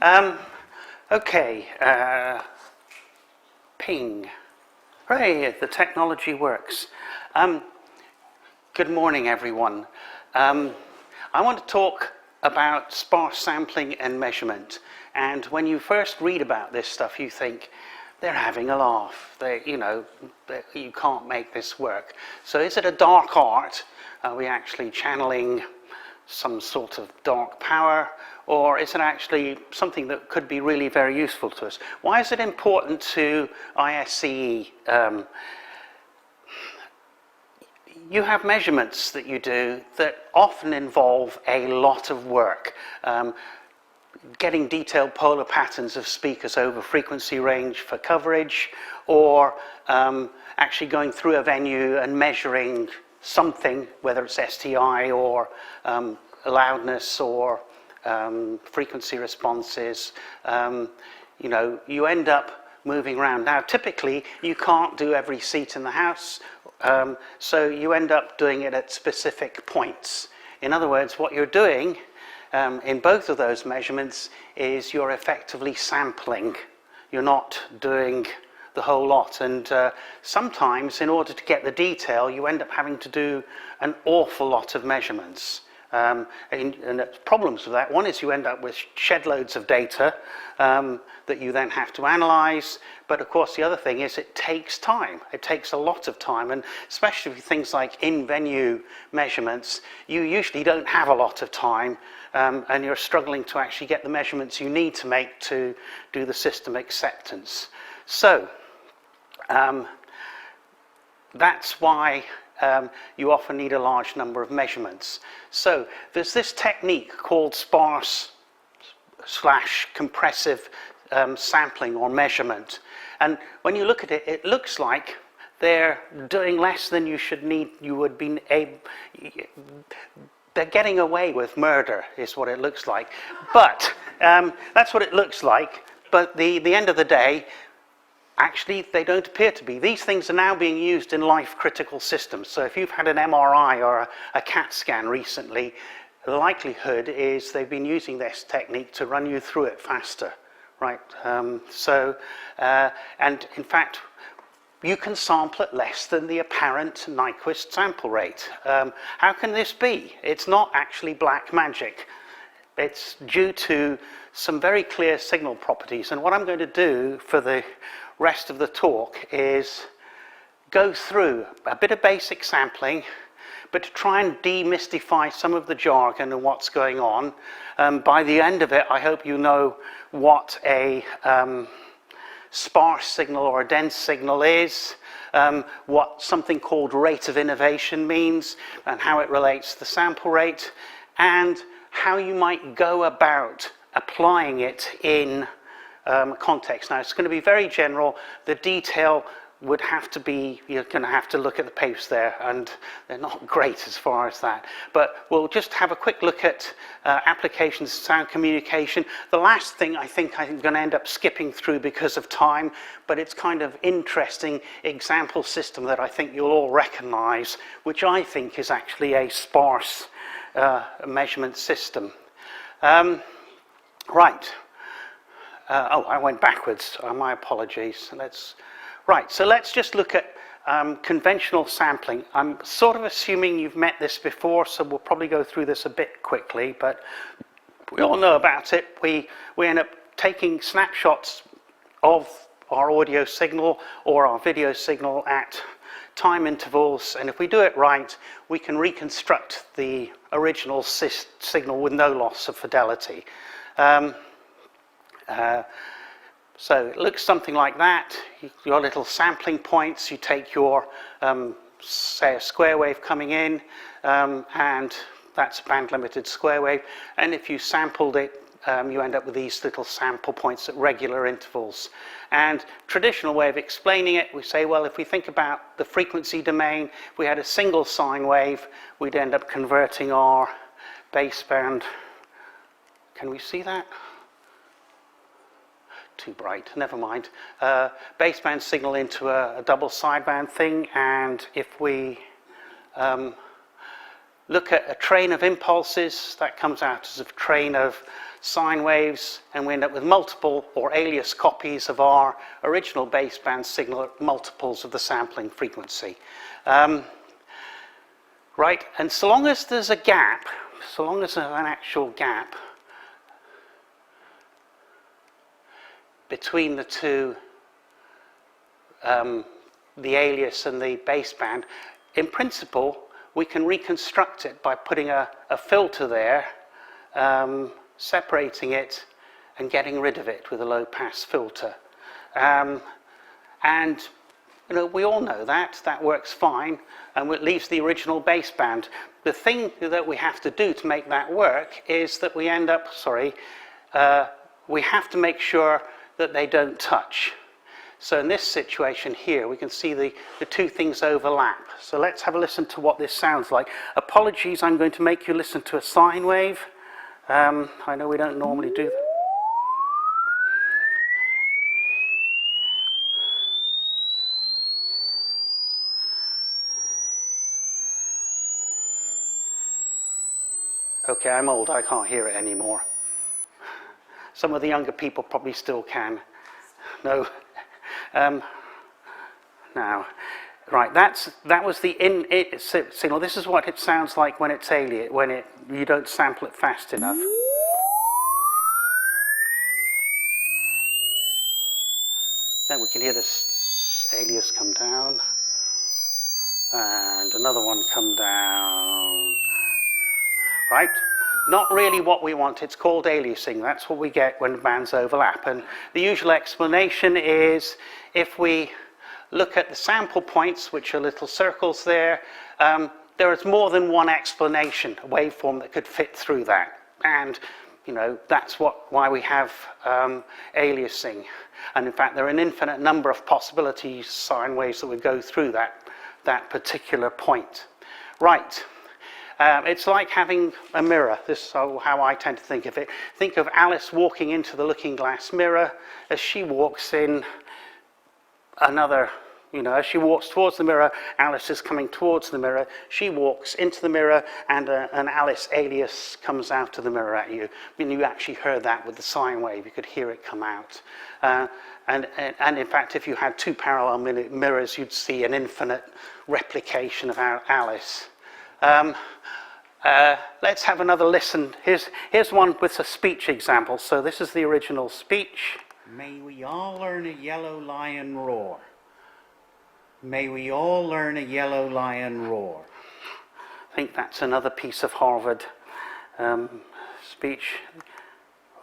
Okay, ping. Hooray, the technology works. Good morning, everyone. I want to talk about sparse sampling and measurement. And when you first read about this stuff, you think, they're having a laugh. You can't make this work. So is it a dark art? Are we actually channeling some sort of dark power? Or is it actually something that could be really very useful to us? Why is it important to ISCE? You have measurements that you do that often involve a lot of work. Getting detailed polar patterns of speakers over frequency range for coverage, or actually going through a venue and measuring something, whether it's STI or loudness or frequency responses. You end up moving around. Now, typically, you can't do every seat in the house, so you end up doing it at specific points. In other words, what you're doing in both of those measurements is you're effectively sampling. You're not doing the whole lot, and sometimes in order to get the detail you end up having to do an awful lot of measurements. And there's problems with that. One is you end up with shed loads of data that you then have to analyze, but of course the other thing is it takes time. It takes a lot of time, and especially with things like in-venue measurements, you usually don't have a lot of time, and you're struggling to actually get the measurements you need to make to do the system acceptance. So that's why you often need a large number of measurements. So there's this technique called sparse / compressive sampling or measurement. And when you look at it, it looks like they're doing less than you should need. They're getting away with murder, is what it looks like. But that's what it looks like. But the end of the day, actually, they don't appear to be. These things are now being used in life-critical systems. So if you've had an MRI or a CAT scan recently, the likelihood is they've been using this technique to run you through it faster, right? And in fact, you can sample at less than the apparent Nyquist sample rate. How can this be? It's not actually black magic. It's due to some very clear signal properties. And what I'm going to do for the rest of the talk is go through a bit of basic sampling, but to try and demystify some of the jargon and what's going on. By the end of it, I hope you know what a sparse signal or a dense signal is, what something called rate of innovation means, and how it relates to the sample rate, and how you might go about applying it in context. Now, it's going to be very general. The detail would have to be, you're going to have to look at the papers there, and they're not great as far as that. But we'll just have a quick look at applications of sound communication. The last thing I think I'm going to end up skipping through because of time, but it's kind of interesting example system that I think you'll all recognize, which I think is actually a sparse measurement system. Right. I went backwards. My apologies. So let's just look at conventional sampling. I'm sort of assuming you've met this before, so we'll probably go through this a bit quickly, but we all know about it. We end up taking snapshots of our audio signal or our video signal at time intervals, and if we do it right, we can reconstruct the original signal with no loss of fidelity. So it looks something like that. Your little sampling points, you take your, say, a square wave coming in, and that's a band-limited square wave, and if you sampled it, you end up with these little sample points at regular intervals. And traditional way of explaining it, we say, well, if we think about the frequency domain, if we had a single sine wave, we'd end up converting our baseband. Can we see that? Too bright, never mind. Baseband signal into a double sideband thing, and if we look at a train of impulses, that comes out as a train of sine waves, and we end up with multiple or alias copies of our original baseband signal at multiples of the sampling frequency. Right, and so long as there's a gap, so long as there's an actual gap between the two, the alias and the baseband, in principle, we can reconstruct it by putting a filter there, separating it and getting rid of it with a low-pass filter. And you know, we all know that works fine, and it leaves the original baseband. The thing that we have to do to make that work is that we end up, we have to make sure that they don't touch. So in this situation here, we can see the two things overlap. So let's have a listen to what this sounds like. Apologies, I'm going to make you listen to a sine wave. I know we don't normally do that. Okay, I'm old, I can't hear it anymore. Some of the younger people probably still can. No. Now, right, that was the signal. This is what it sounds like when it's alien, when you don't sample it fast enough. Then we can hear this alias come down, and another one come down. Right? Not really what we want. It's called aliasing. That's what we get when the bands overlap. And the usual explanation is if we look at the sample points, which are little circles there, there is more than one explanation, a waveform that could fit through that. And you know, that's why we have aliasing. And in fact, there are an infinite number of possibilities, sine waves, that would go through that particular point. Right. It's like having a mirror. This is how I tend to think of it. Think of Alice walking into the looking glass mirror. As she walks in, as she walks towards the mirror, Alice is coming towards the mirror. She walks into the mirror, and an Alice alias comes out of the mirror at you. I mean, you actually heard that with the sine wave. You could hear it come out. And in fact, if you had two parallel mirrors, you'd see an infinite replication of Alice. Let's have another listen. Here's one with a speech example. So this is the original speech. May we all learn a yellow lion roar. May we all learn a yellow lion roar. I think that's another piece of Harvard speech.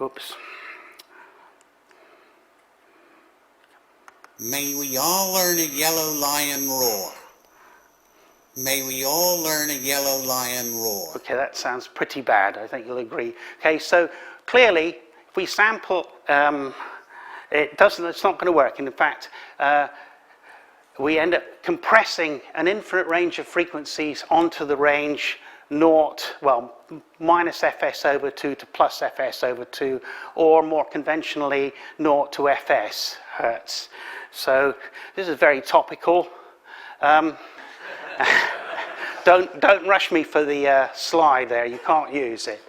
Oops. May we all learn a yellow lion roar. May we all learn a yellow lion roar. Okay, that sounds pretty bad. I think you'll agree. Okay, so clearly, if we sample, it's not going to work. And in fact, we end up compressing an infinite range of frequencies onto the range minus fs over 2 to plus fs over 2, or more conventionally, 0 to fs hertz. So this is very topical. Don't rush me for the slide there. You can't use it.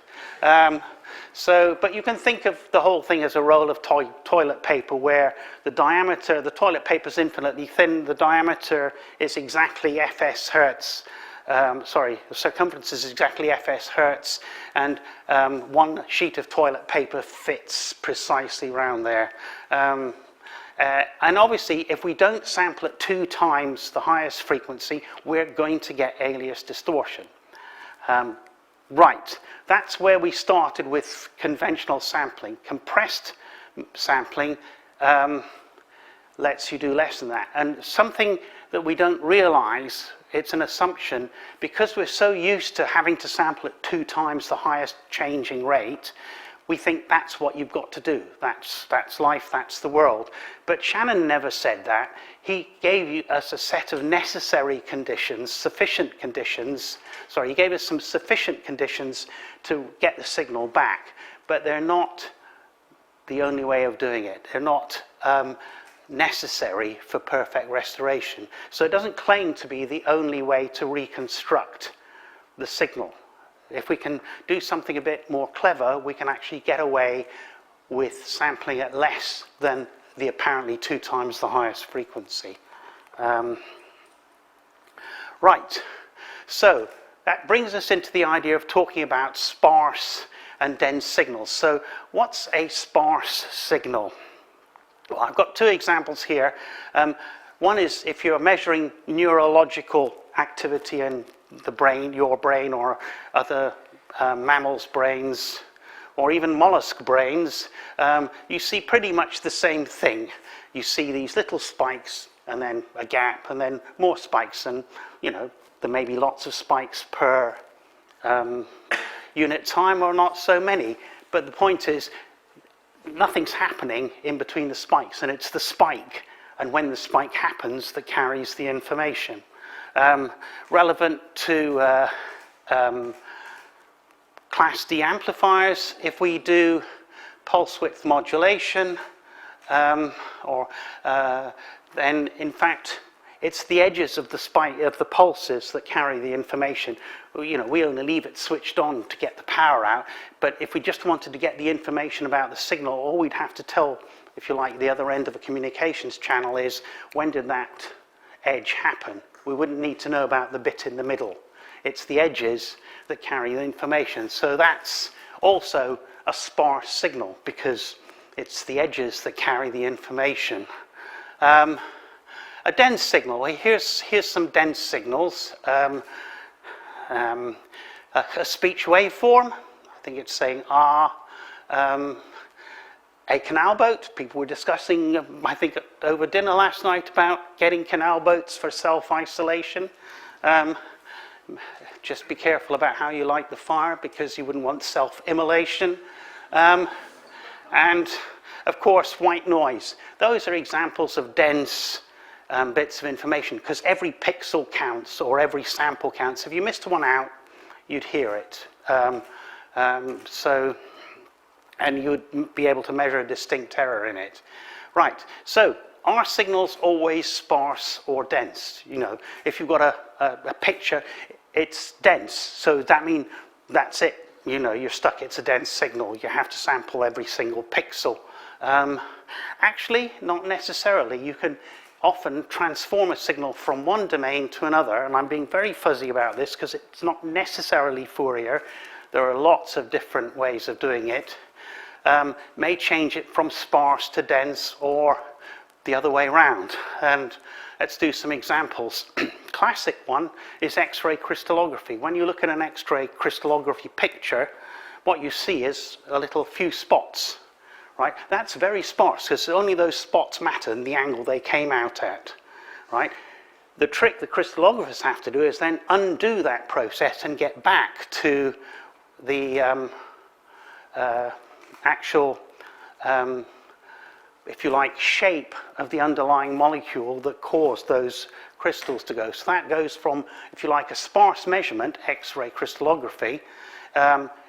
But you can think of the whole thing as a roll of toilet paper, where the toilet paper is infinitely thin. The diameter is exactly fs hertz. The circumference is exactly fs hertz, and one sheet of toilet paper fits precisely around there. And obviously, if we don't sample at 2 times the highest frequency, we're going to get alias distortion. Right, that's where we started with conventional sampling. Compressed sampling lets you do less than that. And something that we don't realize, it's an assumption, because we're so used to having to sample at 2 times the highest changing rate, we think that's what you've got to do. That's life, that's the world. But Shannon never said that. He gave us a set of necessary conditions, sufficient conditions. He gave us some sufficient conditions to get the signal back, but they're not the only way of doing it. They're not necessary for perfect restoration. So it doesn't claim to be the only way to reconstruct the signal. if we can do something a bit more clever, we can actually get away with sampling at less than the apparently 2 times the highest frequency. Right, so that brings us into the idea of talking about sparse and dense signals. So what's a sparse signal? Well, I've got 2 examples here. One is if you're measuring neurological activity in the brain, your brain, or other mammals' brains, or even mollusk brains, you see pretty much the same thing. You see these little spikes, and then a gap, and then more spikes, and there may be lots of spikes per unit time, or not so many. But the point is, nothing's happening in between the spikes, and it's the spike, and when the spike happens, that carries the information. Relevant to Class D amplifiers, if we do pulse width modulation, then in fact it's the edges of the spike of the pulses that carry the information. We only leave it switched on to get the power out, but if we just wanted to get the information about the signal, all we'd have to tell, if you like, the other end of a communications channel is, when did that edge happen? We wouldn't need to know about the bit in the middle. It's the edges that carry the information. So that's also a sparse signal, because it's the edges that carry the information. A dense signal, well, here's some dense signals. A speech waveform, I think it's saying ah. A canal boat, people were discussing, I think over dinner last night, about getting canal boats for self-isolation. Just be careful about how you light the fire, because you wouldn't want self-immolation. And of course, white noise. Those are examples of dense bits of information, because every pixel counts, or every sample counts. If you missed one out, you'd hear it. And you would be able to measure a distinct error in it. Right, so are signals always sparse or dense? If you've got a picture, it's dense, so does that mean that's it? You're stuck, it's a dense signal, you have to sample every single pixel. Actually, not necessarily. You can often transform a signal from one domain to another, and I'm being very fuzzy about this because it's not necessarily Fourier. There are lots of different ways of doing it. May change it from sparse to dense, or the other way around. And let's do some examples. Classic one is X-ray crystallography. When you look at an X-ray crystallography picture, what you see is a few spots, right? That's very sparse, because only those spots matter and the angle they came out at, right? The trick the crystallographers have to do is then undo that process and get back to the actual, if you like, shape of the underlying molecule that caused those crystals to go. So that goes from, if you like, a sparse measurement, X-ray crystallography,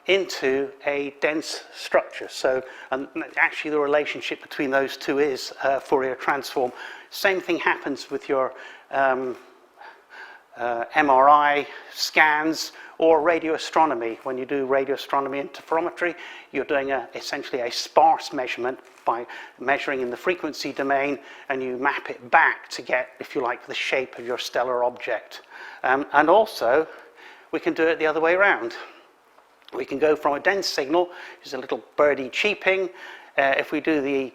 into a dense structure. So, and actually the relationship between those two is Fourier transform. Same thing happens with your MRI scans or radio astronomy. When you do radio astronomy interferometry, you're doing essentially a sparse measurement by measuring in the frequency domain, and you map it back to get, if you like, the shape of your stellar object. And also, we can do it the other way around. We can go from a dense signal, which is a little birdie cheeping. If we do the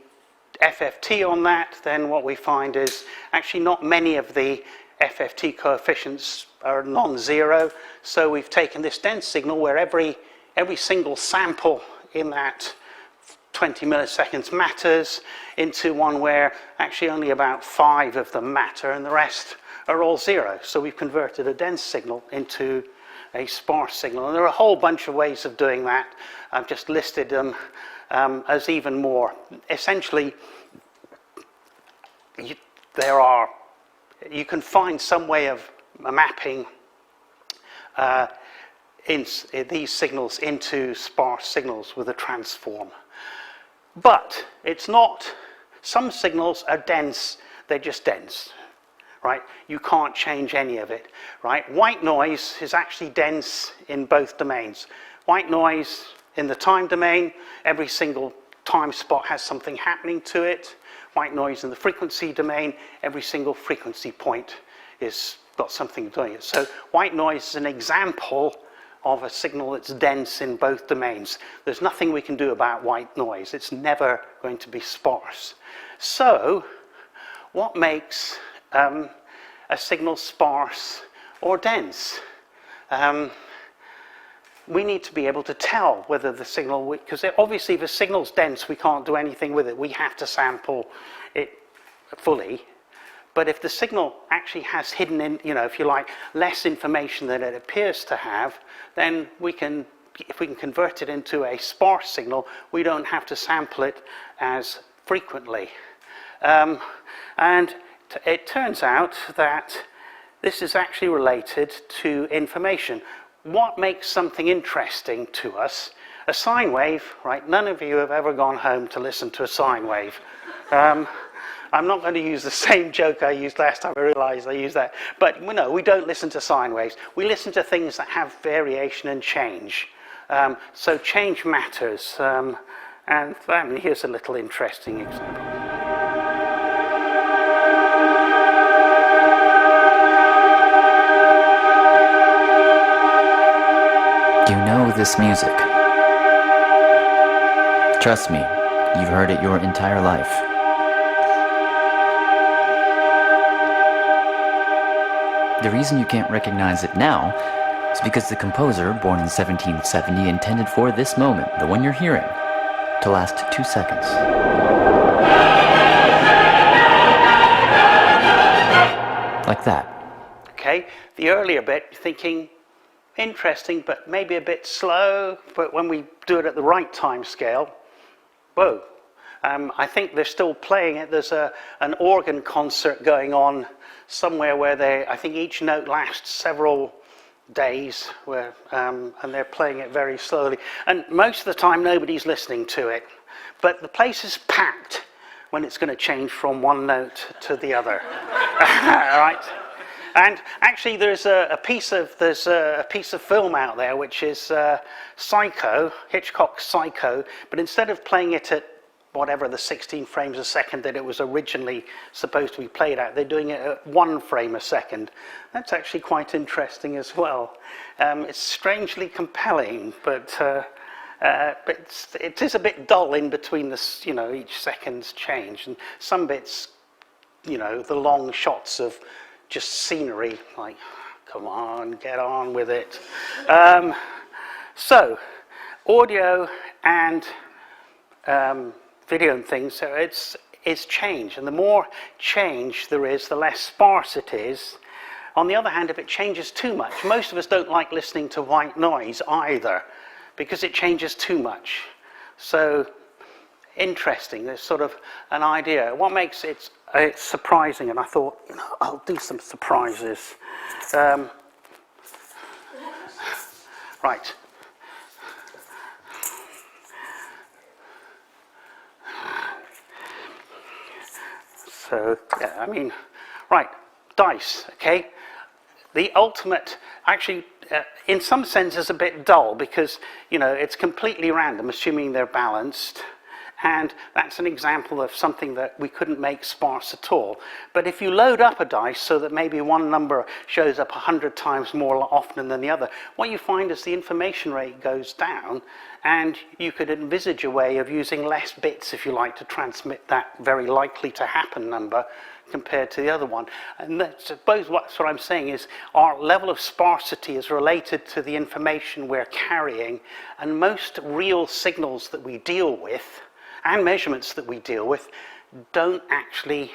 FFT on that, then what we find is actually not many of the FFT coefficients are non-zero. So we've taken this dense signal where every single sample in that 20 milliseconds matters, into one where actually only about 5 of them matter and the rest are all zero. So we've converted a dense signal into a sparse signal. And there are a whole bunch of ways of doing that. I've just listed them as even more. Essentially, you can find some way of mapping these signals into sparse signals with a transform. But it's not, some signals are dense, they're just dense, right? You can't change any of it, right? White noise is actually dense in both domains. White noise in the time domain, every single time spot has something happening to it. White noise in the frequency domain, every single frequency point is got something doing it. So white noise is an example of a signal that's dense in both domains. There's nothing we can do about white noise. It's never going to be sparse. So what makes a signal sparse or dense? We need to be able to tell whether the signal, because obviously if a signal's dense, we can't do anything with it. We have to sample it fully. But if the signal actually has hidden in, if you like, less information than it appears to have, then we can, if we can convert it into a sparse signal, we don't have to sample it as frequently. And it turns out that this is actually related to information. What makes something interesting to us? A sine wave, right? None of you have ever gone home to listen to a sine wave. I'm not going to use the same joke I used last time. I realized I used that. But no, we don't listen to sine waves. We listen to things that have variation and change. So change matters. And here's a little interesting example. You know this music. Trust me, you've heard it your entire life. The reason you can't recognize it now is because the composer, born in 1770, intended for this moment, the one you're hearing, to last 2 seconds. Like that. Okay, the earlier bit, you're thinking, interesting, but maybe a bit slow, but when we do it at the right time scale, whoa. I think they're still playing it. There's an organ concert going on somewhere where I think each note lasts several days, and they're playing it very slowly. And most of the time, nobody's listening to it. But the place is packed when it's going to change from one note to the other. All right? And actually, there's a piece of film out there which is Psycho, Hitchcock's Psycho, but instead of playing it at whatever the 16 frames a second that it was originally supposed to be played at, they're doing it at 1 frame a second. That's actually quite interesting as well. It's strangely compelling, but it is a bit dull in between each second's change, and some bits, the long shots of just scenery, like, come on, get on with it. So, audio and video and things, so it's change, and the more change there is, the less sparse it is. On the other hand, if it changes too much, most of us don't like listening to white noise either, because it changes too much. So, interesting, there's sort of an idea. What makes it it's surprising, and I thought, I'll do some surprises. Right. So, yeah, right, dice, okay? The ultimate, actually, in some sense, is a bit dull because, it's completely random, assuming they're balanced. And that's an example of something that we couldn't make sparse at all. But if you load up a dice so that maybe one number shows up 100 times more often than the other, what you find is the information rate goes down, and you could envisage a way of using less bits, if you like, to transmit that very likely to happen number compared to the other one. And I suppose what I'm saying is our level of sparsity is related to the information we're carrying, and most real signals that we deal with and measurements that we deal with don't actually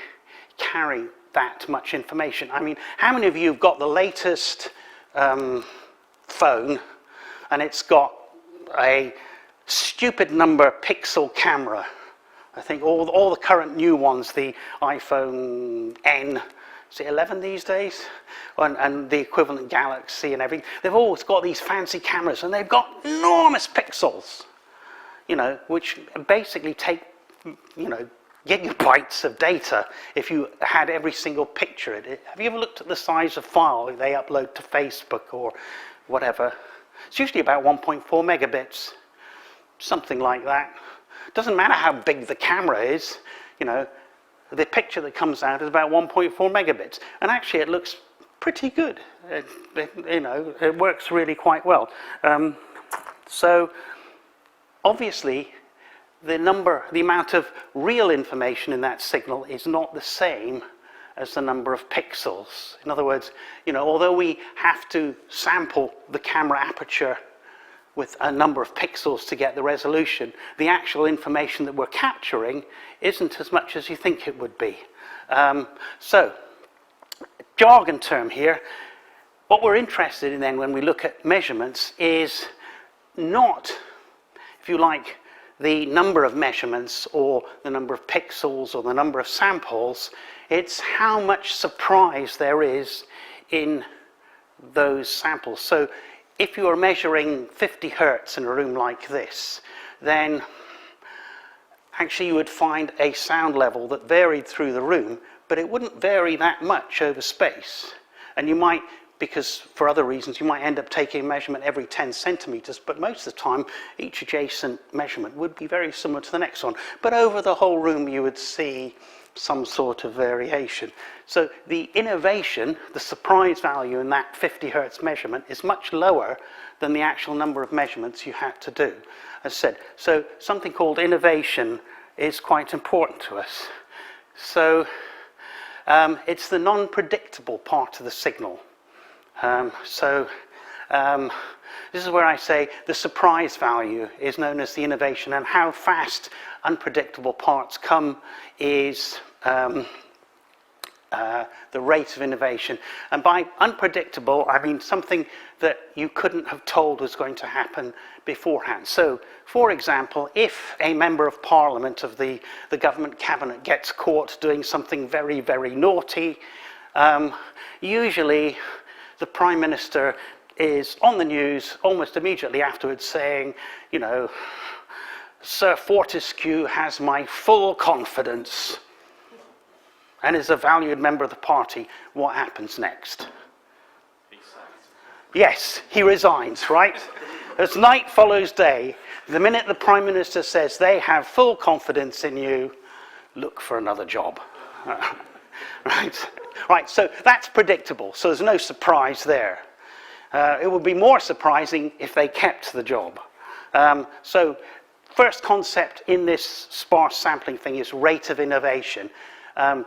carry that much information. How many of you have got the latest phone and it's got a stupid number pixel camera? I think all the current new ones, the iPhone N, is it 11 these days? And the equivalent Galaxy and everything, they've always got these fancy cameras and they've got enormous pixels, which basically take, gigabytes of data if you had every single picture. Have you ever looked at the size of file they upload to Facebook or whatever? It's usually about 1.4 megabits, something like that. Doesn't matter how big the camera is, you know, the picture that comes out is about 1.4 megabits. And actually it looks pretty good. You know, it works really quite well. So obviously the amount of real information in that signal is not the same as the number of pixels. In other words, you know, although we have to sample the camera aperture with a number of pixels to get the resolution, the actual information that we're capturing isn't as much as you think it would be. So, jargon term here, what we're interested in then when we look at measurements is not, if you like, the number of measurements or the number of pixels or the number of samples, it's how much surprise there is in those samples. So if you are measuring 50 hertz in a room like this, then actually you would find a sound level that varied through the room, but it wouldn't vary that much over space. And you might, because for other reasons, you might end up taking a measurement every 10 centimeters, but most of the time, each adjacent measurement would be very similar to the next one. But over the whole room, you would see some sort of variation. So the innovation, the surprise value in that 50 hertz measurement is much lower than the actual number of measurements you had to do, as I said. So something called innovation is quite important to us. So it's the non-predictable part of the signal. This is where I say the surprise value is known as the innovation, and how fast unpredictable parts come is the rate of innovation. And by unpredictable, I mean something that you couldn't have told was going to happen beforehand. So, for example, if a member of parliament of the government cabinet gets caught doing something very, very naughty, usually the Prime Minister is on the news almost immediately afterwards saying, you know, Sir Fortescue has my full confidence and is a valued member of the party. What happens next? Yes, he resigns, right? As night follows day, the minute the Prime Minister says they have full confidence in you, look for another job. Right, so that's predictable, so there's no surprise there. It would be more surprising if they kept the job. So first concept in this sparse sampling thing is rate of innovation. You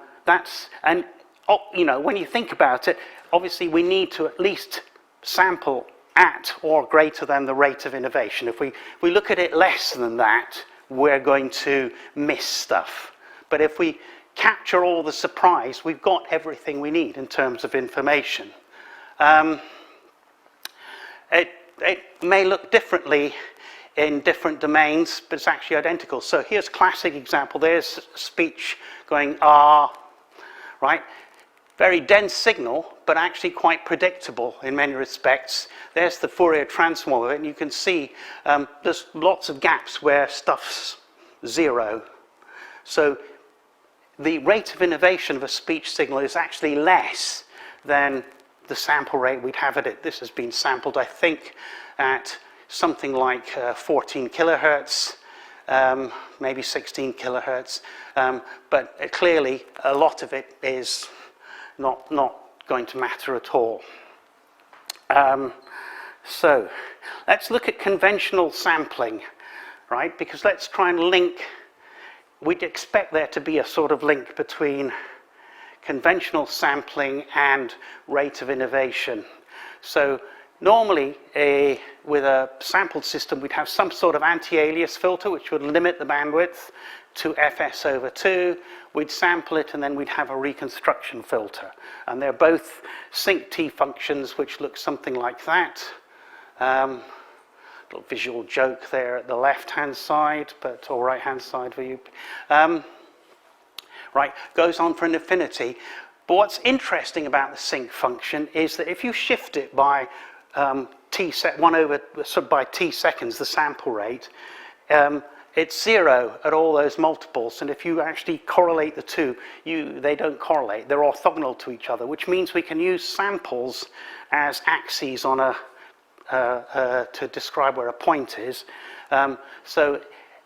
know, when you think about it, obviously we need to at least sample at or greater than the rate of innovation. If we look at it less than that, we're going to miss stuff. But if we capture all the surprise, we've got everything we need in terms of information. It may look differently in different domains, but it's actually identical. So here's a classic example. There's speech going, ah, right? Very dense signal, but actually quite predictable in many respects. There's the Fourier transform of it, and you can see there's lots of gaps where stuff's zero. So the rate of innovation of a speech signal is actually less than the sample rate we'd have at it. This has been sampled, I think, at something like 14 kilohertz, maybe 16 kilohertz, but clearly a lot of it is not going to matter at all. So let's look at conventional sampling, right? Because let's try and link, we'd expect there to be a sort of link between conventional sampling and rate of innovation. So normally, with a sampled system, we'd have some sort of anti-alias filter which would limit the bandwidth to fs over 2. We'd sample it and then we'd have a reconstruction filter. And they're both sync T functions which look something like that. Little visual joke there at the left-hand side, or right-hand side for you. Right, goes on for an infinity. But what's interesting about the sync function is that if you shift it by by t seconds, the sample rate, it's 0 at all those multiples, and if you actually correlate the two, they don't correlate. They're orthogonal to each other, which means we can use samples as axes on to describe where a point is. So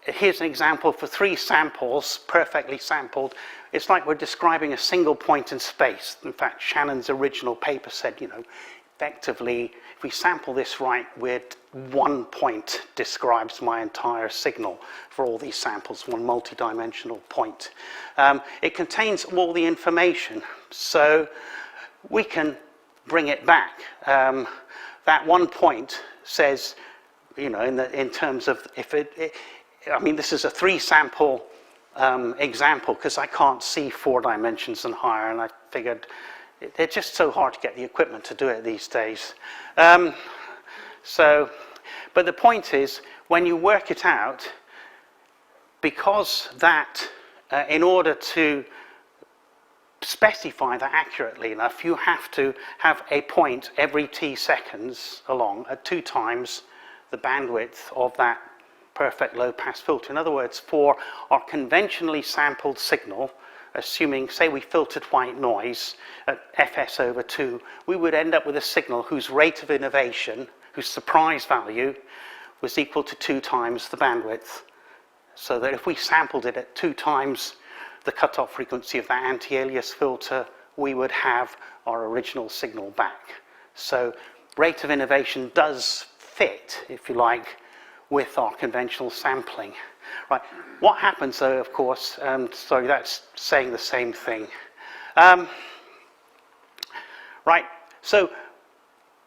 here's an example for 3 samples, perfectly sampled. It's like we're describing a single point in space. In fact, Shannon's original paper said, effectively, if we sample this right, one point describes my entire signal for all these samples, one multi-dimensional point. It contains all the information, so we can bring it back. That one point says, in terms of I mean, this is a 3-sample example because I can't see 4 dimensions and higher, and I figured they're just so hard to get the equipment to do it these days. But the point is, when you work it out, because that, in order to specify that accurately enough, you have to have a point every t seconds along at 2 times the bandwidth of that perfect low-pass filter. In other words, for our conventionally sampled signal, assuming, say, we filtered white noise at fs over 2, we would end up with a signal whose rate of innovation, whose surprise value, was equal to 2 times the bandwidth. So that if we sampled it at 2 times the cutoff frequency of that anti-alias filter, we would have our original signal back. So rate of innovation does fit, if you like, with our conventional sampling. Right. What happens, though, of course, sorry, that's saying the same thing. Right, so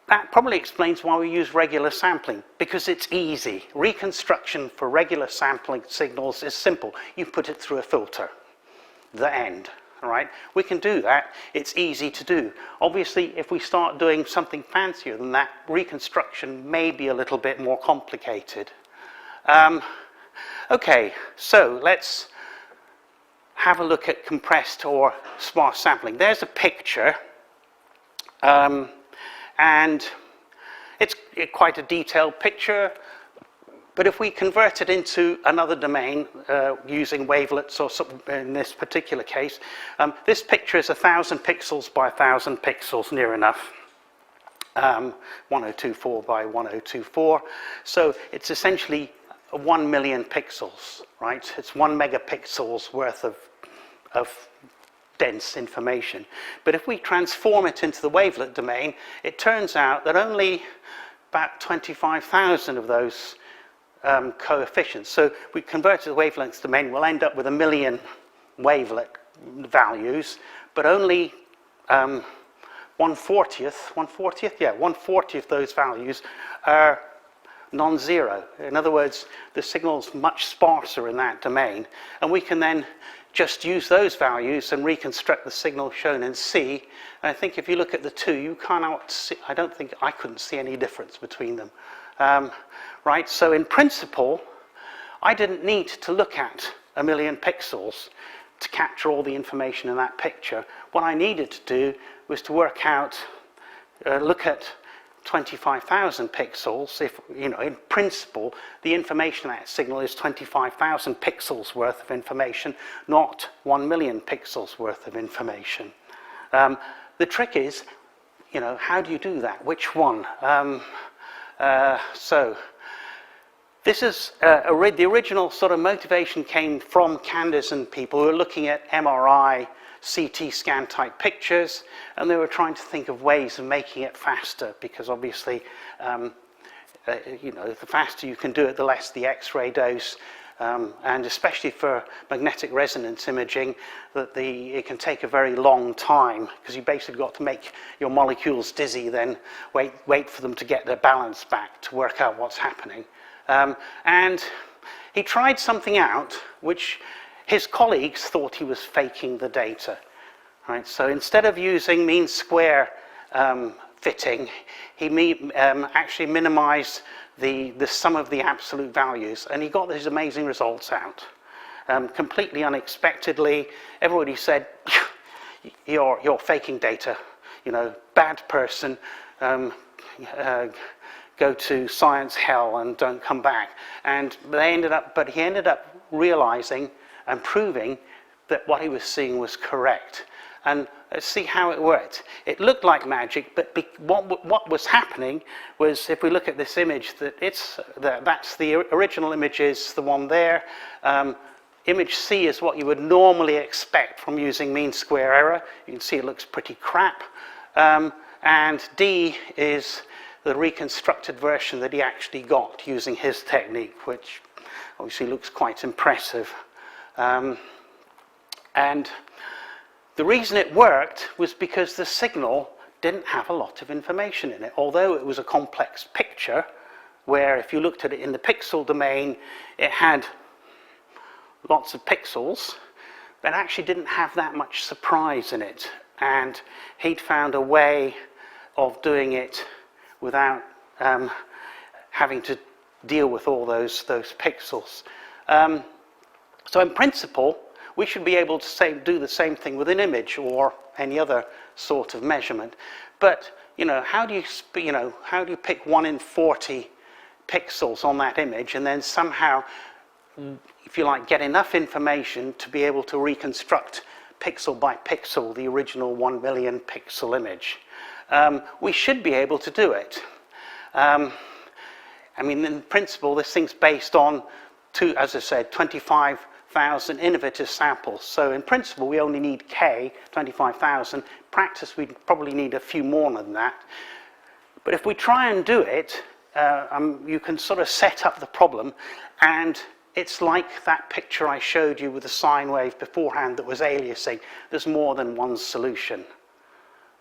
that probably explains why we use regular sampling, because it's easy. Reconstruction for regular sampling signals is simple. You put it through a filter, the end. All right, we can do that. It's easy to do. Obviously, if we start doing something fancier than that, reconstruction may be a little bit more complicated. Okay, so let's have a look at compressed or sparse sampling. There's a picture, and it's quite a detailed picture. But if we convert it into another domain using wavelets, or in this particular case, this picture is 1,000 pixels by 1,000 pixels, near enough. 1024 by 1024. So it's essentially 1 million pixels, right? It's 1 megapixels worth of dense information. But if we transform it into the wavelet domain, it turns out that only about 25,000 of those coefficients. So we convert to the wavelength domain, we'll end up with 1 million wavelet values, but only 1/40th those values are non-zero. In other words, the signal's much sparser in that domain, and we can then just use those values and reconstruct the signal shown in C. And I think if you look at the two, you cannot see, I couldn't see any difference between them. Right, so in principle, I didn't need to look at 1 million pixels to capture all the information in that picture. What I needed to do was to work out, look at 25,000 pixels. If, in principle, the information in that signal is 25,000 pixels worth of information, not 1 million pixels worth of information. The trick is, how do you do that? Which one? So this is the original sort of motivation came from Candace and people who were looking at MRI, CT scan type pictures, and they were trying to think of ways of making it faster, because obviously, the faster you can do it, the less the X-ray dose, and especially for magnetic resonance imaging, it can take a very long time, because you basically got to make your molecules dizzy, then wait for them to get their balance back to work out what's happening. And he tried something out which his colleagues thought he was faking the data. Right? So instead of using mean square fitting, he actually minimized the sum of the absolute values, and he got these amazing results out. Completely unexpectedly, everybody said, you're faking data, bad person, go to science hell and don't come back. And he ended up realizing and proving that what he was seeing was correct. And let's see how it worked. It looked like magic, but what was happening was, if we look at this image, that's the original image, is the one there. Image C is what you would normally expect from using mean square error. You can see it looks pretty crap. And D is the reconstructed version that he actually got using his technique, which obviously looks quite impressive. And the reason it worked was because the signal didn't have a lot of information in it. Although it was a complex picture, where if you looked at it in the pixel domain, it had lots of pixels, but actually didn't have that much surprise in it. And he'd found a way of doing it without having to deal with all those pixels. So in principle, we should be able to do the same thing with an image or any other sort of measurement. But how do you pick 1 in 40 pixels on that image and then somehow, if you like, get enough information to be able to reconstruct pixel by pixel the original 1 million pixel image? We should be able to do it. I mean, in principle, this thing's based on, as I said, 25,000 innovative samples. So in principle, we only need K, 25,000. Practice, we'd probably need a few more than that. But if we try and do it, you can sort of set up the problem, and it's like that picture I showed you with the sine wave beforehand that was aliasing. There's more than one solution.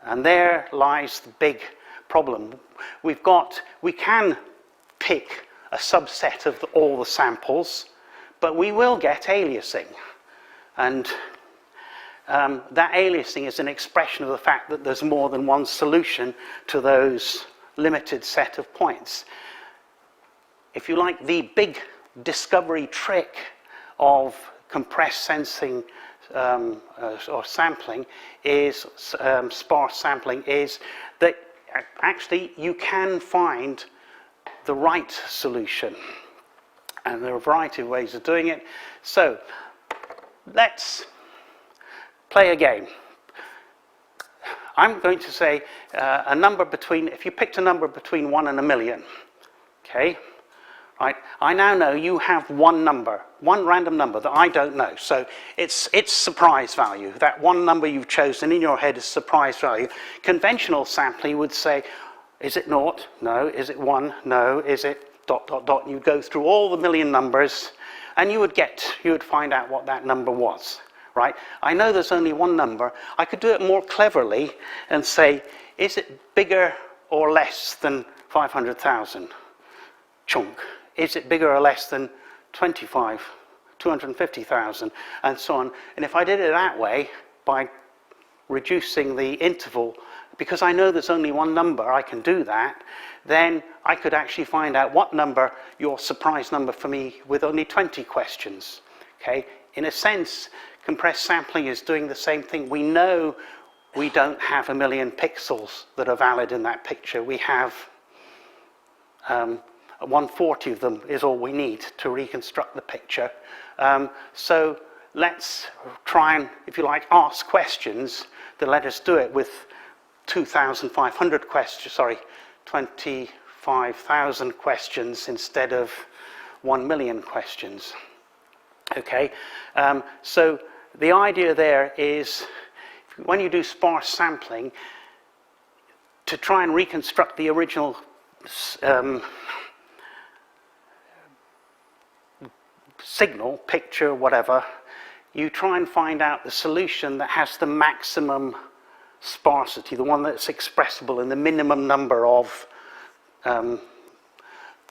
And there lies the big problem. We can pick a subset of all the samples, but we will get aliasing. And that aliasing is an expression of the fact that there's more than one solution to those limited set of points. If you like, the big discovery trick of compressed sensing or sampling is, sparse sampling, is that actually you can find the right solution. And there are a variety of ways of doing it. So let's play a game. I'm going to say a number between, if you picked a number between 1 and 1 million, okay? Right. I now know you have one number, one random number that I don't know. So it's surprise value. That one number you've chosen in your head is surprise value. Conventional sampling would say, is it 0? No. Is it 1? No. Is it ... And you'd go through all the million numbers, and you would find out what that number was. Right? I know there's only one number. I could do it more cleverly and say, is it bigger or less than 500,000? Chunk. Is it bigger or less than 250,000, and so on. And if I did it that way, by reducing the interval, because I know there's only one number, I can do that, then I could actually find out what number, your surprise number for me, with only 20 questions. Okay? In a sense, compressed sampling is doing the same thing. We know we don't have 1 million pixels that are valid in that picture. We have 140 of them is all we need to reconstruct the picture. So let's try and, if you like, ask questions that let us do it with 2,500 questions, sorry, 25,000 questions instead of 1 million questions. Okay, so the idea there is, when you do sparse sampling, to try and reconstruct the original signal, picture, whatever, you try and find out the solution that has the maximum sparsity, the one that's expressible in the minimum number of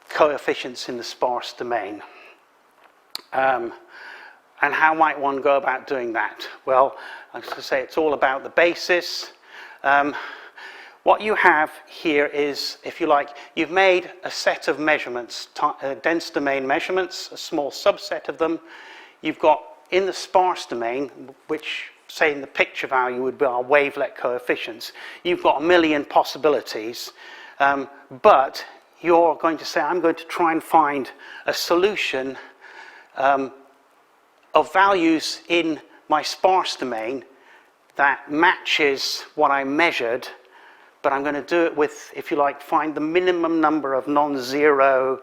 coefficients in the sparse domain. And how might one go about doing that? Well, as I say, it's all about the basis. What you have here is, if you like, you've made a set of measurements, dense domain measurements, a small subset of them. You've got, in the sparse domain, which, say, in the picture value would be our wavelet coefficients, you've got 1 million possibilities. But you're going to say, I'm going to try and find a solution of values in my sparse domain that matches what I measured, but I'm going to do it with, if you like, find the minimum number of non-zero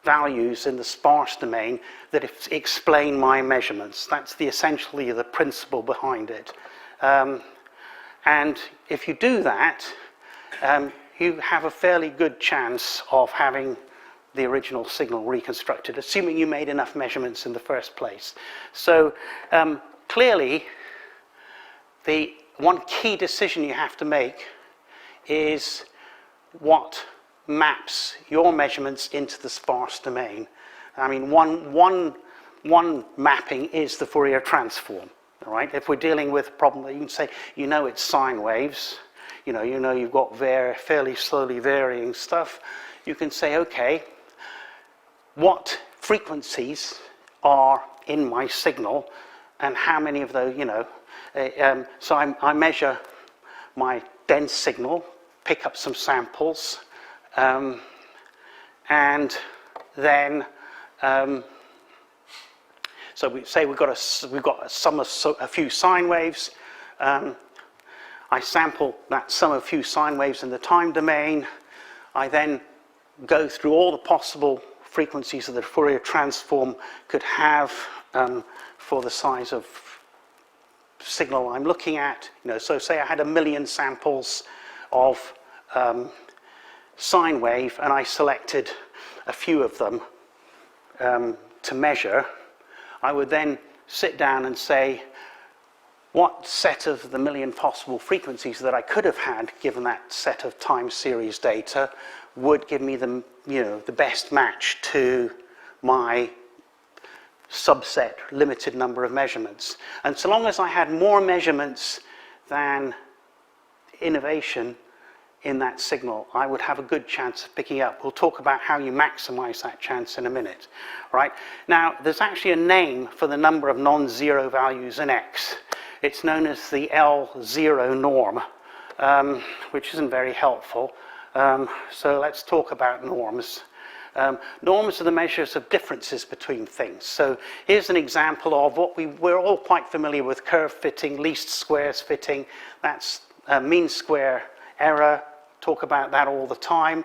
values in the sparse domain that explain my measurements. That's essentially the principle behind it. And if you do that, you have a fairly good chance of having the original signal reconstructed, assuming you made enough measurements in the first place. So clearly, the one key decision you have to make is what maps your measurements into the sparse domain. I mean, one mapping is the Fourier transform. All right? If we're dealing with a problem that you can say, you know it's sine waves, you know you've got fairly slowly varying stuff, you can say, okay, what frequencies are in my signal and how many of those, so I measure my dense signal, pick up some samples, and then so we say we've got a few sine waves. I sample that sum of few sine waves in the time domain. I then go through all the possible frequencies that the Fourier transform could have for the size of signal I'm looking at. So say I had 1 million samples of sine wave, and I selected a few of them to measure. I would then sit down and say, what set of the 1 million possible frequencies that I could have had given that set of time series data would give me the best match to my subset limited number of measurements. And so long as I had more measurements than innovation in that signal, I would have a good chance of picking up. We'll talk about how you maximize that chance in a minute. Right? Now, there's actually a name for the number of non-zero values in X. It's known as the L0 norm, which isn't very helpful. So let's talk about norms. Norms are the measures of differences between things. So here's an example of what we're all quite familiar with: curve fitting, least squares fitting. That's mean square error. Talk about that all the time.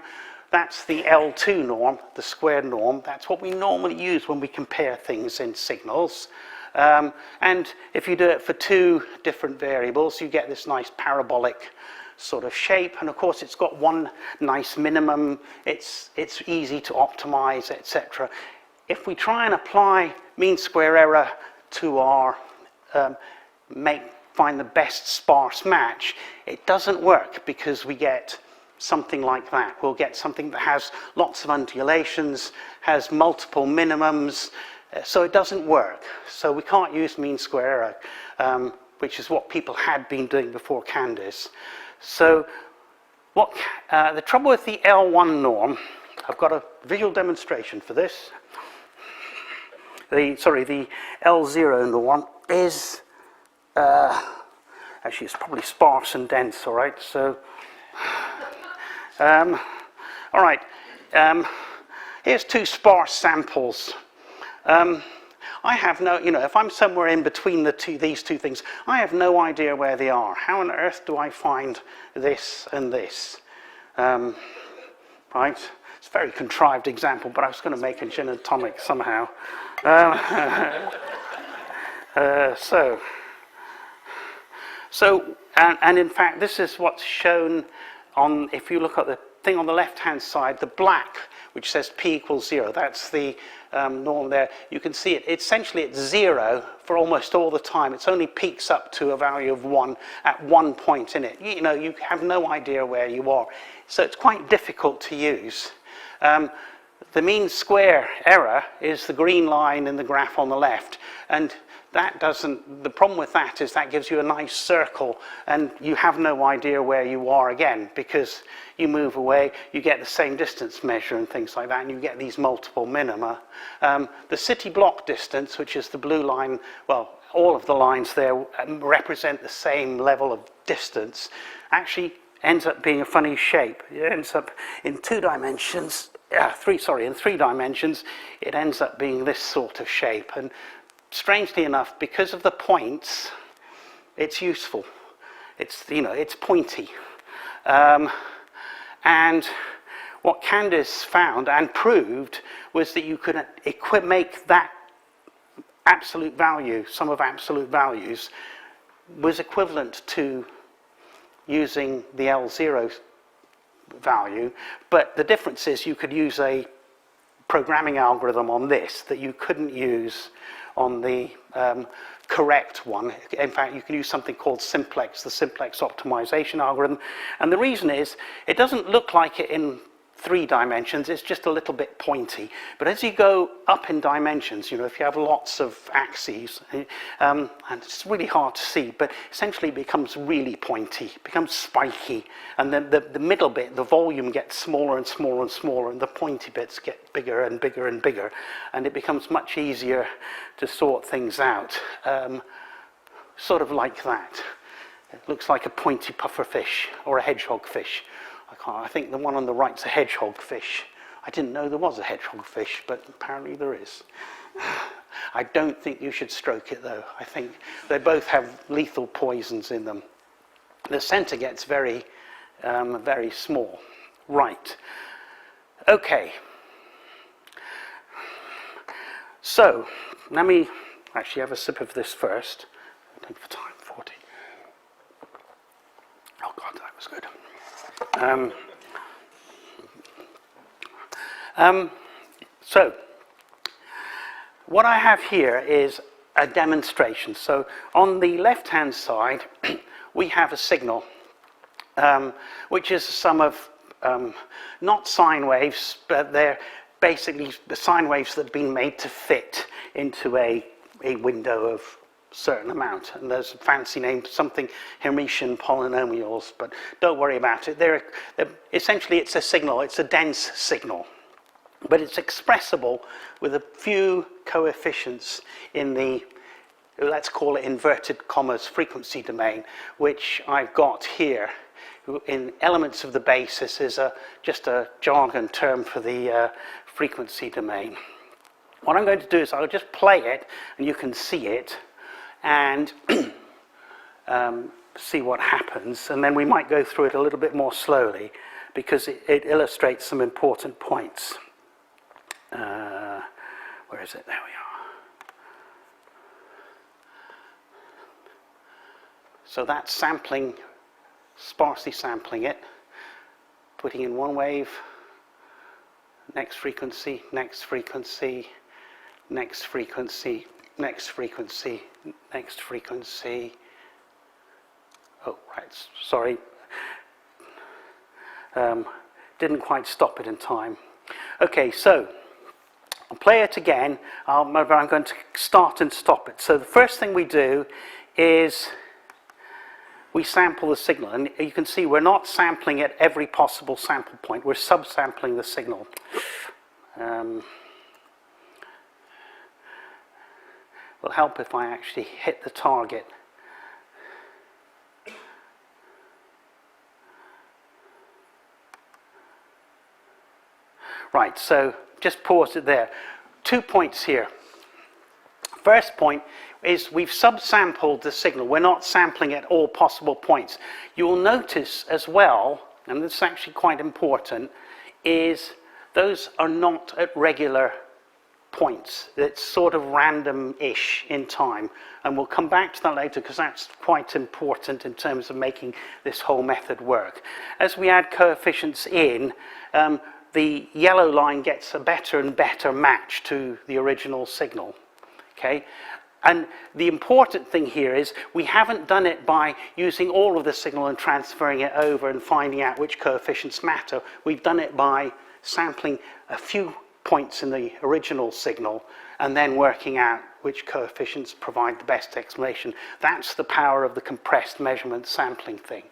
That's the L2 norm, the squared norm. That's what we normally use when we compare things in signals. And if you do it for two different variables, you get this nice parabolic sort of shape. And of course, it's got one nice minimum. It's easy to optimize, etc. If we try and apply mean square error to our find the best sparse match, it doesn't work, because we get something like that. We'll get something that has lots of undulations, has multiple minimums, so it doesn't work. So we can't use mean square error, which is what people had been doing before Candice. So the trouble with the L1 norm, I've got a visual demonstration for this. The L0 norm is, actually it's probably sparse and dense, all right? So, all right, here's two sparse samples. I have no, if I'm somewhere in between these two things, I have no idea where they are. How on earth do I find this and this? Right? It's a very contrived example, but I was going to make a gin and tonic somehow. And in fact, this is what's shown on, if you look at the thing on the left-hand side, the black, which says p equals 0, that's the norm there. You can see it. Essentially, it's 0 for almost all the time. It only peaks up to a value of 1 at one point in it. You have no idea where you are. So it's quite difficult to use. The mean square error is the green line in the graph on the left. And the problem with that is that gives you a nice circle, and you have no idea where you are again, because you move away, you get the same distance measure and things like that, and you get these multiple minima. The city block distance, which is the blue line, well, all of the lines there represent the same level of distance. Actually, ends up being a funny shape. It ends up in 2 dimensions, in 3 dimensions, it ends up being this sort of shape. And strangely enough, because of the points, it's useful. It's, you know, it's pointy. And what Candace found and proved was that you could make that absolute value, sum of absolute values, was equivalent to using the L0 value, but the difference is you could use a programming algorithm on this that you couldn't use on the correct one. In fact, you can use something called simplex, the simplex optimization algorithm. And the reason is, it doesn't look like it in 3 dimensions, it's just a little bit pointy. But as you go up in dimensions, you know, if you have lots of axes, and it's really hard to see, but essentially it becomes really pointy, becomes spiky, and then the middle bit, the volume gets smaller and smaller and smaller, and the pointy bits get bigger and bigger and bigger, and it becomes much easier to sort things out, sort of like that. It looks like a pointy puffer fish or a hedgehog fish. I think the one on the right's a hedgehog fish. I didn't know there was a hedgehog fish, but apparently there is. I don't think you should stroke it, though. I think they both have lethal poisons in them. The center gets very, very small. Right. Okay. So, let me actually have a sip of this first. Take for time, 40. Oh, God, that was good. So, what I have here is a demonstration. So, on the left-hand side, we have a signal, which is a sum of not sine waves, but they're basically the sine waves that have been made to fit into a window of certain amount, and there's a fancy name, something Hermitian polynomials, but don't worry about it. They're essentially, it's a signal, it's a dense signal, but it's expressible with a few coefficients in the, let's call it inverted commas, frequency domain, which I've got here in elements of the basis is just a jargon term for the frequency domain. What I'm going to do is I'll just play it, and you can see it, and see what happens, and then we might go through it a little bit more slowly because it illustrates some important points. Where is it? There we are. So that's sampling, sparsely sampling it, putting in one wave, next frequency, next frequency, next frequency, next frequency, next frequency. Oh, right, sorry. Didn't quite stop it in time. Okay, so I'll play it again, but I'm going to start and stop it. So the first thing we do is we sample the signal, and you can see we're not sampling at every possible sample point, we're subsampling the signal. Will help if I actually hit the target. Right, so just pause it there. 2 points here. First point is we've subsampled the signal. We're not sampling at all possible points. You will notice as well, and this is actually quite important, is those are not at regular points. It's sort of random-ish in time, and we'll come back to that later because that's quite important in terms of making this whole method work. As we add coefficients in, the yellow line gets a better and better match to the original signal. Okay? And the important thing here is we haven't done it by using all of the signal and transferring it over and finding out which coefficients matter. We've done it by sampling a few points in the original signal and then working out which coefficients provide the best explanation. That's the power of the compressed measurement sampling thing.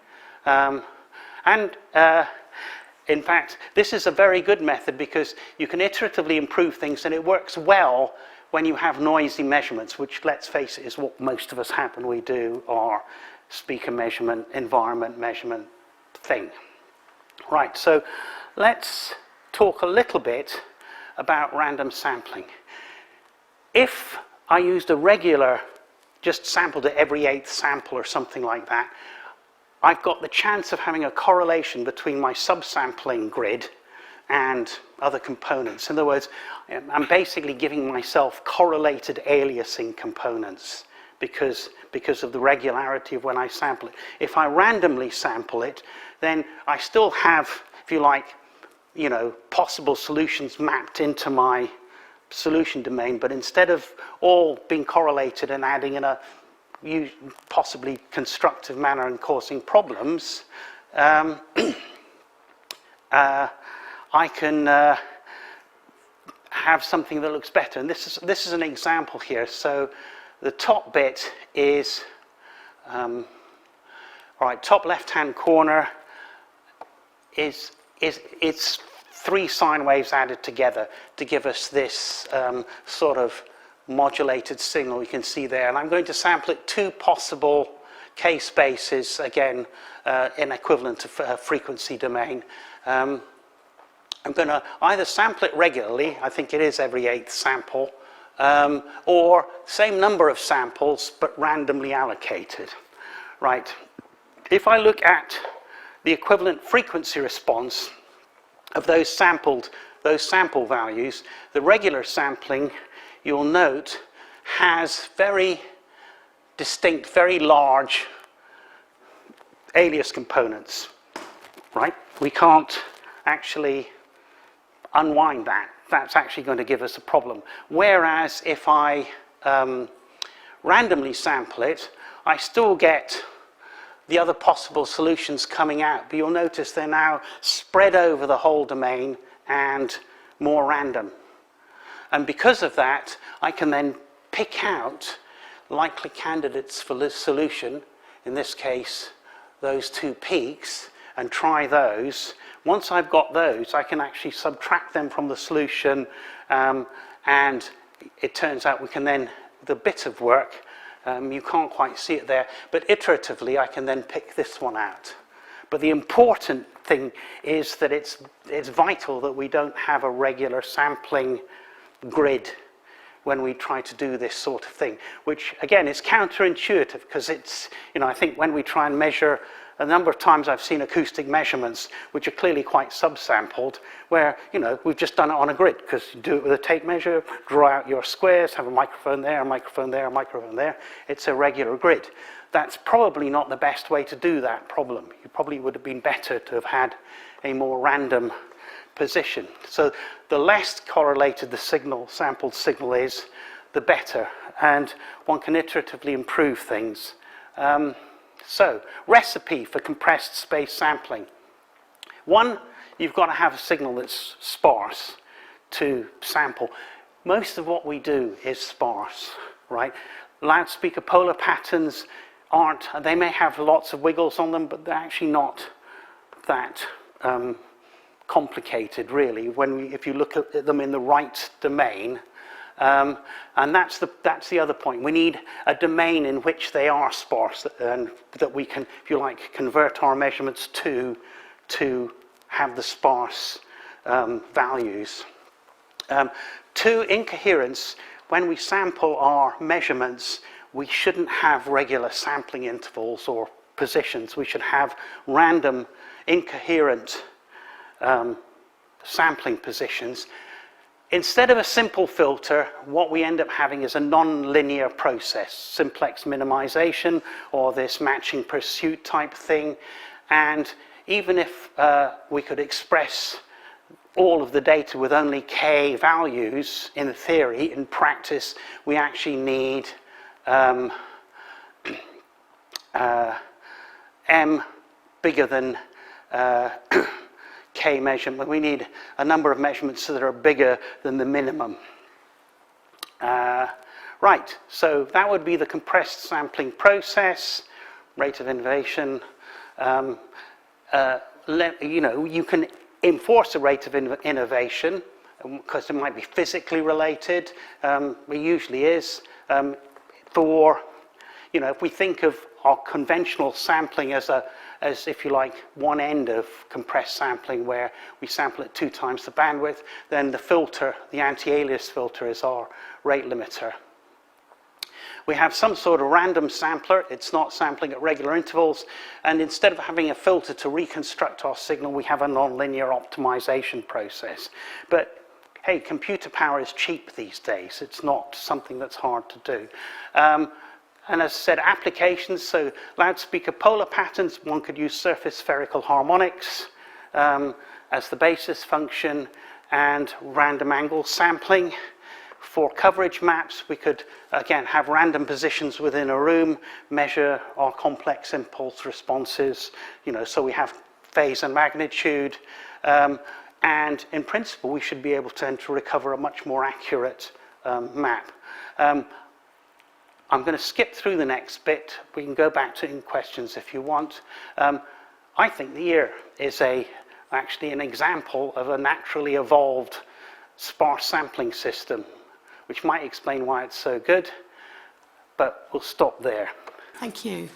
In fact, this is a very good method because you can iteratively improve things, and it works well when you have noisy measurements, which, let's face it, is what most of us have when we do our speaker measurement, environment measurement, thing. Right, so let's talk a little bit about random sampling. If I used a regular, just sampled at every 8th sample or something like that, I've got the chance of having a correlation between my subsampling grid and other components. In other words, I'm basically giving myself correlated aliasing components because of the regularity of when I sample it. If I randomly sample it, then I still have, if you like, possible solutions mapped into my solution domain, but instead of all being correlated and adding in a possibly constructive manner and causing problems, I can have something that looks better. And this is an example here. So the top bit is, top left-hand corner is it's 3 sine waves added together to give us this sort of modulated signal you can see there. And I'm going to sample it 2 possible K spaces, again, in equivalent to frequency domain. I'm going to either sample it regularly, I think it is every 8th sample, or same number of samples but randomly allocated. Right. If I look at the equivalent frequency response of those sample values, the regular sampling, you'll note, has very distinct, very large alias components, right? We can't actually unwind that. That's actually going to give us a problem. Whereas if I randomly sample it, I still get the other possible solutions coming out, but you'll notice they're now spread over the whole domain and more random. And because of that, I can then pick out likely candidates for this solution, in this case, those 2 peaks, and try those. Once I've got those, I can actually subtract them from the solution, and it turns out we can then, the bit of work, you can't quite see it there, but iteratively I can then pick this one out. But the important thing is that it's vital that we don't have a regular sampling grid when we try to do this sort of thing, which again is counterintuitive because it's, I think when we try and measure, a number of times I've seen acoustic measurements which are clearly quite subsampled, where, we've just done it on a grid, because you do it with a tape measure, draw out your squares, have a microphone there, a microphone there, a microphone there. It's a regular grid. That's probably not the best way to do that problem. You probably would have been better to have had a more random position. So the less correlated the sampled signal is, the better. And one can iteratively improve things. So, recipe for compressed space sampling. 1, you've got to have a signal that's sparse to sample. Most of what we do is sparse, right? Loudspeaker polar patterns aren't, they may have lots of wiggles on them, but they're actually not that complicated, really, if you look at them in the right domain. And that's the other point. We need a domain in which they are sparse, and that we can, if you like, convert our measurements to have the sparse values. 2, incoherence. When we sample our measurements, we shouldn't have regular sampling intervals or positions. We should have random, incoherent sampling positions. Instead of a simple filter, what we end up having is a non-linear process, simplex minimization, or this matching pursuit type thing. And even if we could express all of the data with only K values in theory, in practice, we actually need M bigger than K measurement. We need a number of measurements that are bigger than the minimum. Right, so that would be the compressed sampling process, rate of innovation. You can enforce a rate of innovation because it might be physically related. It usually is. For you know, if we think of our conventional sampling as if you like, one end of compressed sampling where we sample at 2 times the bandwidth, then the filter, the anti-alias filter, is our rate limiter. We have some sort of random sampler. It's not sampling at regular intervals. And instead of having a filter to reconstruct our signal, we have a nonlinear optimization process. But hey, computer power is cheap these days. It's not something that's hard to do. And as I said, applications, so loudspeaker polar patterns, one could use surface spherical harmonics as the basis function, and random angle sampling. For coverage maps, we could, again, have random positions within a room, measure our complex impulse responses, you know, so we have phase and magnitude. And in principle, we should be able to recover a much more accurate map. I'm going to skip through the next bit. We can go back to in questions if you want. I think the ear is actually an example of a naturally evolved sparse sampling system, which might explain why it's so good, but we'll stop there. Thank you.